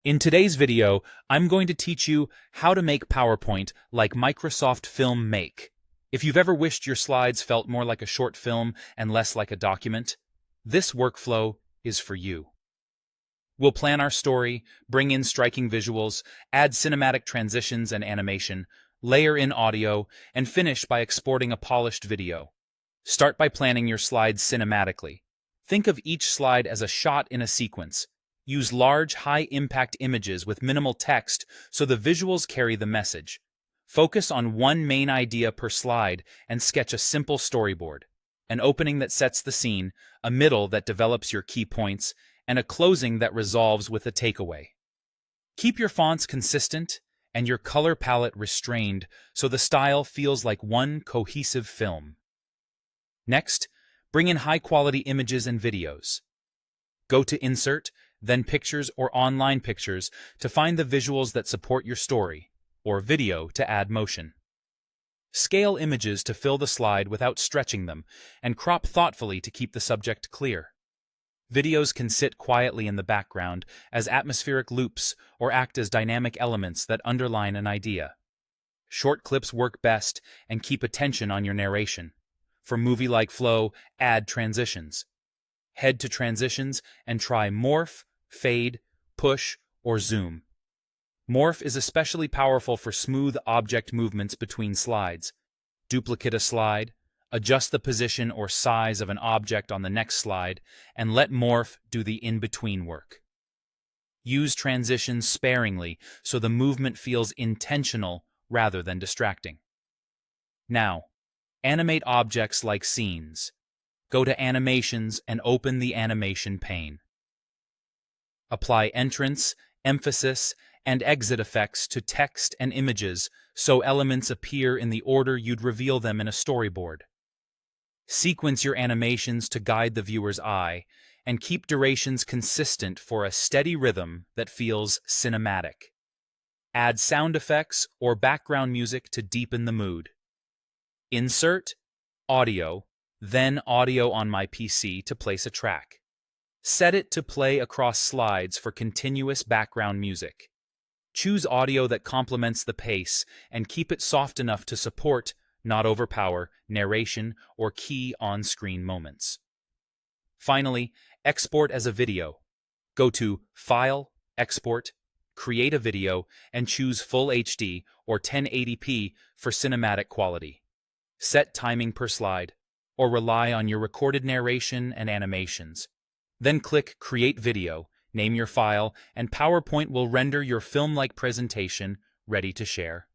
In today's video, I'm going to teach you how to make PowerPoint like Microsoft Film Make. If you've ever wished your slides felt more like a short film and less like a document, this workflow is for you. We'll plan our story, bring in striking visuals, add cinematic transitions and animation, layer in audio, and finish by exporting a polished video. Start by planning your slides cinematically. Think of each slide as a shot in a sequence. Use large, high-impact images with minimal text so the visuals carry the message. Focus on one main idea per slide and sketch a simple storyboard. An opening that sets the scene, a middle that develops your key points, and a closing that resolves with a takeaway. Keep your fonts consistent and your color palette restrained so the style feels like one cohesive film. Next, bring in high-quality images and videos. Go to Insert, then Pictures or Online Pictures to find the visuals that support your story, or Video to add motion. Scale images to fill the slide without stretching them, and crop thoughtfully to keep the subject clear. Videos can sit quietly in the background as atmospheric loops or act as dynamic elements that underline an idea. Short clips work best and keep attention on your narration. For movie-like flow, add transitions. Head to Transitions and try Morph, Fade, Push, or Zoom. Morph is especially powerful for smooth object movements between slides. Duplicate a slide, adjust the position or size of an object on the next slide, and let Morph do the in-between work. Use transitions sparingly so the movement feels intentional rather than distracting. Now, animate objects like scenes. Go to Animations and open the animation pane. Apply entrance, emphasis, and exit effects to text and images so elements appear in the order you'd reveal them in a storyboard. Sequence your animations to guide the viewer's eye, and keep durations consistent for a steady rhythm that feels cinematic. Add sound effects or background music to deepen the mood. Insert, Audio, then Audio on my PC to place a track. Set it to play across slides for continuous background music. Choose audio that complements the pace and keep it soft enough to support, not overpower, narration or key on-screen moments. Finally, export as a video. Go to File, Export, Create a Video, and choose Full HD or 1080p for cinematic quality. Set timing per slide, or rely on your recorded narration and animations. Then click Create Video, name your file, and PowerPoint will render your film-like presentation ready to share.